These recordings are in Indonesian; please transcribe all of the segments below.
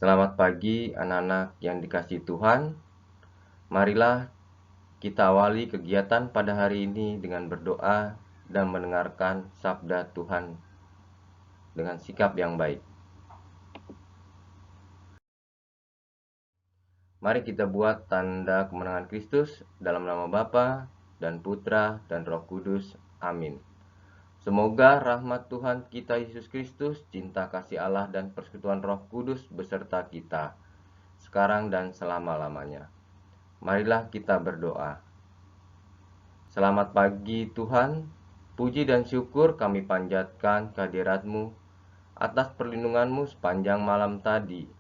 Selamat pagi anak-anak yang dikasihi Tuhan. Marilah kita awali kegiatan pada hari ini dengan berdoa dan mendengarkan sabda Tuhan dengan sikap yang baik. Mari kita buat tanda kemenangan Kristus dalam nama Bapa dan Putra dan Roh Kudus. Amin. Semoga rahmat Tuhan kita Yesus Kristus, cinta kasih Allah dan persekutuan Roh Kudus beserta kita sekarang dan selama-lamanya. Marilah kita berdoa. Selamat pagi Tuhan, puji dan syukur kami panjatkan kehadirat-Mu atas perlindungan-Mu sepanjang malam tadi,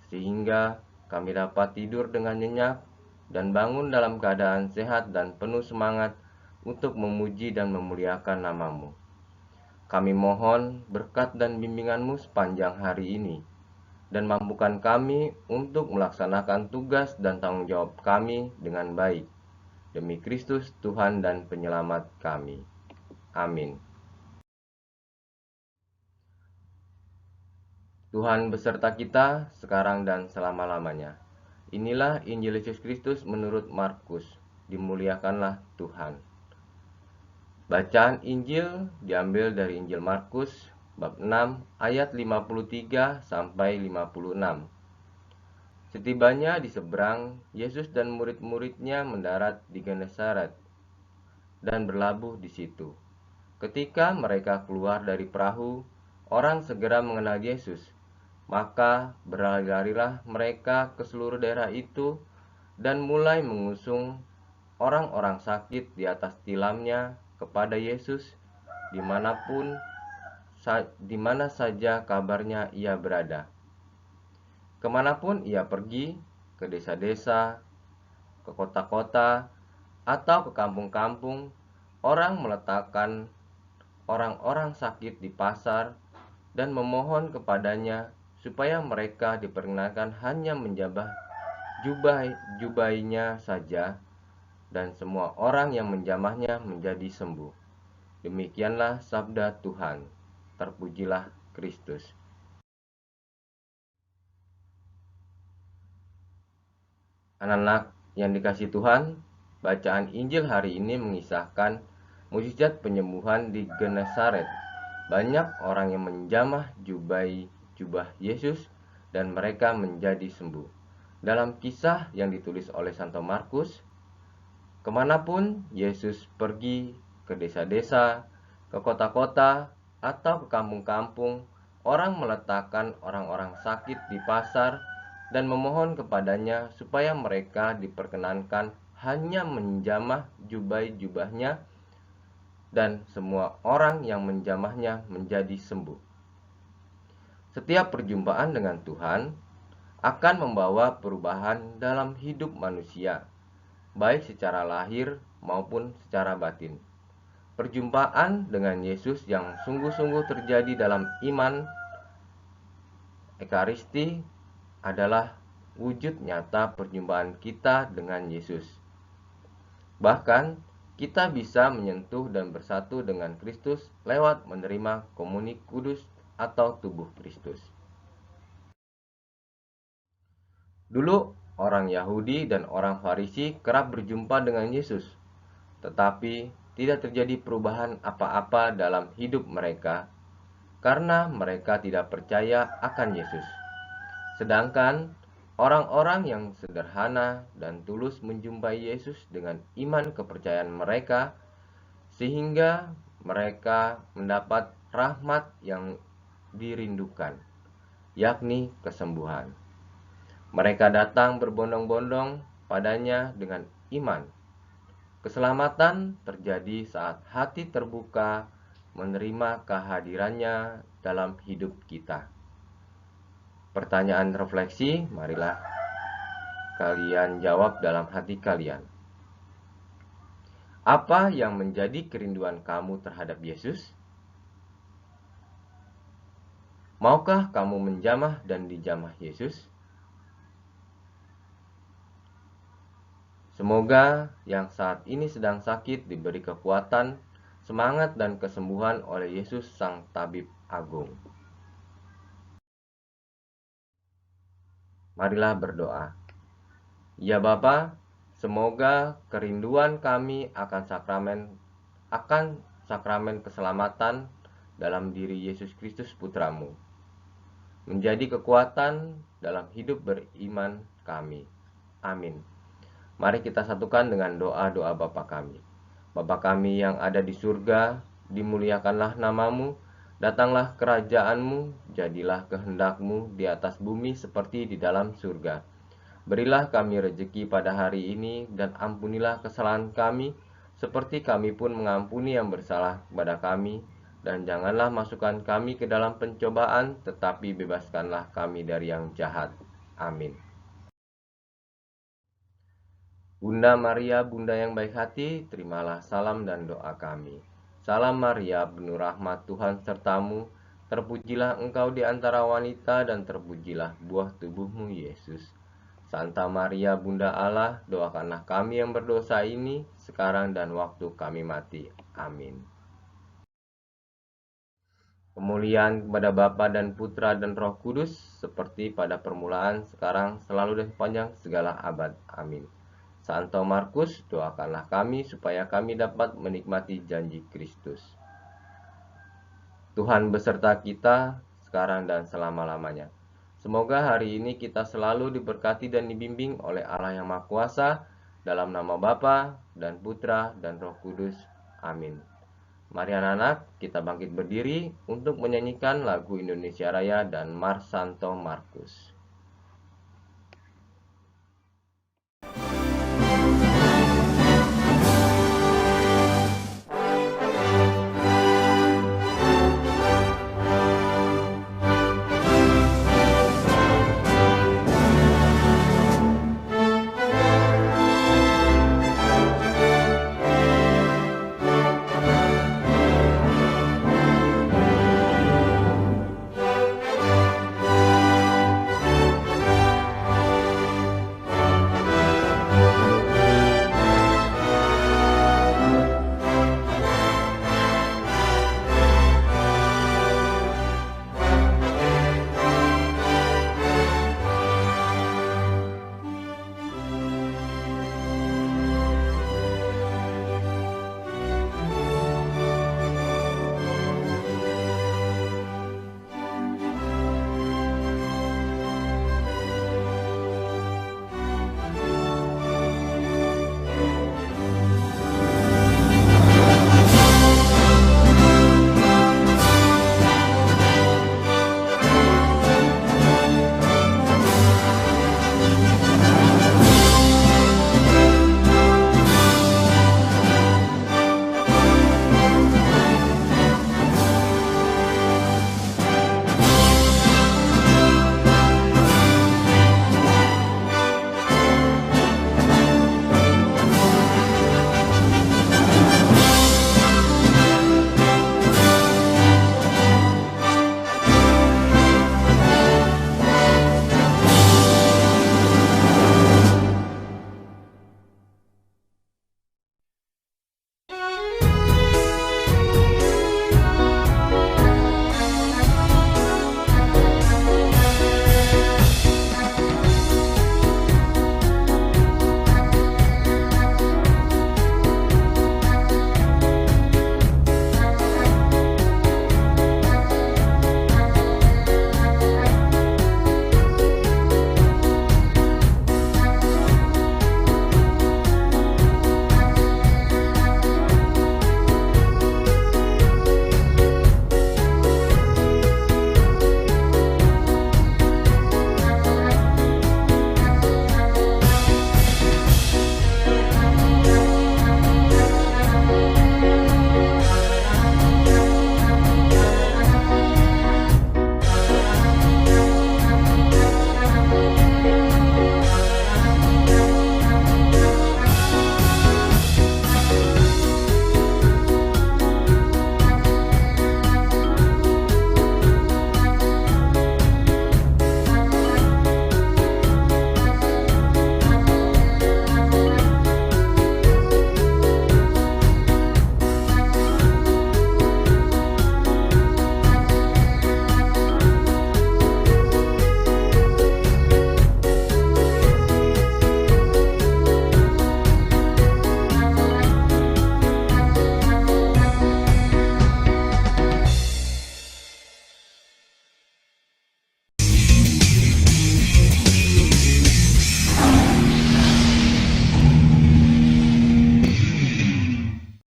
sehingga kami dapat tidur dengan nyenyak dan bangun dalam keadaan sehat dan penuh semangat untuk memuji dan memuliakan nama-Mu. Kami mohon berkat dan bimbingan-Mu sepanjang hari ini, dan mampukan kami untuk melaksanakan tugas dan tanggung jawab kami dengan baik. Demi Kristus Tuhan dan Penyelamat kami. Amin. Tuhan beserta kita sekarang dan selama-lamanya. Inilah Injil Yesus Kristus menurut Markus. Dimuliakanlah Tuhan. Bacaan Injil diambil dari Injil Markus bab 6 ayat 53 sampai 56. Setibanya di seberang, Yesus dan murid-muridnya mendarat di Genesaret dan berlabuh di situ. Ketika mereka keluar dari perahu, orang segera mengenal Yesus. Maka berlari-larilah mereka ke seluruh daerah itu dan mulai mengusung orang-orang sakit di atas tilamnya kepada Yesus di mana saja kabarnya ia berada. Kemanapun ia pergi, ke desa-desa, ke kota-kota, atau ke kampung-kampung, orang meletakkan orang-orang sakit di pasar dan memohon kepadanya supaya mereka diperkenankan hanya menjamah jubahnya saja, dan semua orang yang menjamahnya menjadi sembuh. Demikianlah sabda Tuhan. Terpujilah Kristus. Anak-anak yang dikasihi Tuhan, bacaan Injil hari ini mengisahkan mukjizat penyembuhan di Genesaret. Banyak orang yang menjamah jubah Yesus dan mereka menjadi sembuh. Dalam kisah yang ditulis oleh Santo Markus, kemanapun Yesus pergi, ke desa-desa, ke kota-kota, atau ke kampung-kampung, orang meletakkan orang-orang sakit di pasar dan memohon kepadanya supaya mereka diperkenankan hanya menjamah jubahnya, dan semua orang yang menjamahnya menjadi sembuh. Setiap perjumpaan dengan Tuhan akan membawa perubahan dalam hidup manusia, baik secara lahir maupun secara batin. Perjumpaan dengan Yesus yang sungguh-sungguh terjadi dalam iman Ekaristi adalah wujud nyata perjumpaan kita dengan Yesus. Bahkan, kita bisa menyentuh dan bersatu dengan Kristus lewat menerima komuni kudus atau tubuh Kristus. Dulu, orang Yahudi dan orang Farisi kerap berjumpa dengan Yesus, tetapi tidak terjadi perubahan apa-apa dalam hidup mereka karena mereka tidak percaya akan Yesus. Sedangkan orang-orang yang sederhana dan tulus menjumpai Yesus dengan iman kepercayaan mereka, sehingga mereka mendapat rahmat yang dirindukan, yakni kesembuhan. Mereka datang berbondong-bondong padanya dengan iman. Keselamatan terjadi saat hati terbuka menerima kehadirannya dalam hidup kita. Pertanyaan refleksi, marilah kalian jawab dalam hati kalian. Apa yang menjadi kerinduan kamu terhadap Yesus? Maukah kamu menjamah dan dijamah Yesus? Semoga yang saat ini sedang sakit diberi kekuatan, semangat, dan kesembuhan oleh Yesus Sang Tabib Agung. Marilah berdoa. Ya Bapa, semoga kerinduan kami akan sakramen keselamatan dalam diri Yesus Kristus Putramu menjadi kekuatan dalam hidup beriman kami. Amin. Mari kita satukan dengan doa-doa Bapa kami. Bapa kami yang ada di surga, dimuliakanlah namamu, datanglah kerajaanmu, jadilah kehendakmu di atas bumi seperti di dalam surga. Berilah kami rejeki pada hari ini, dan ampunilah kesalahan kami, seperti kami pun mengampuni yang bersalah kepada kami. Dan janganlah masukkan kami ke dalam pencobaan, tetapi bebaskanlah kami dari yang jahat. Amin. Bunda Maria, Bunda yang baik hati, terimalah salam dan doa kami. Salam Maria, penuh rahmat, Tuhan sertamu. Terpujilah engkau di antara wanita, dan terpujilah buah tubuhmu, Yesus. Santa Maria, Bunda Allah, doakanlah kami yang berdosa ini, sekarang dan waktu kami mati. Amin. Kemuliaan kepada Bapa dan Putra dan Roh Kudus, seperti pada permulaan, sekarang, selalu dan sepanjang segala abad. Amin. Santo Markus, doakanlah kami supaya kami dapat menikmati janji Kristus. Tuhan beserta kita, sekarang dan selama-lamanya. Semoga hari ini kita selalu diberkati dan dibimbing oleh Allah yang Maha Kuasa, dalam nama Bapa dan Putra dan Roh Kudus. Amin. Mari anak-anak, kita bangkit berdiri untuk menyanyikan lagu Indonesia Raya dan Mars Santo Markus.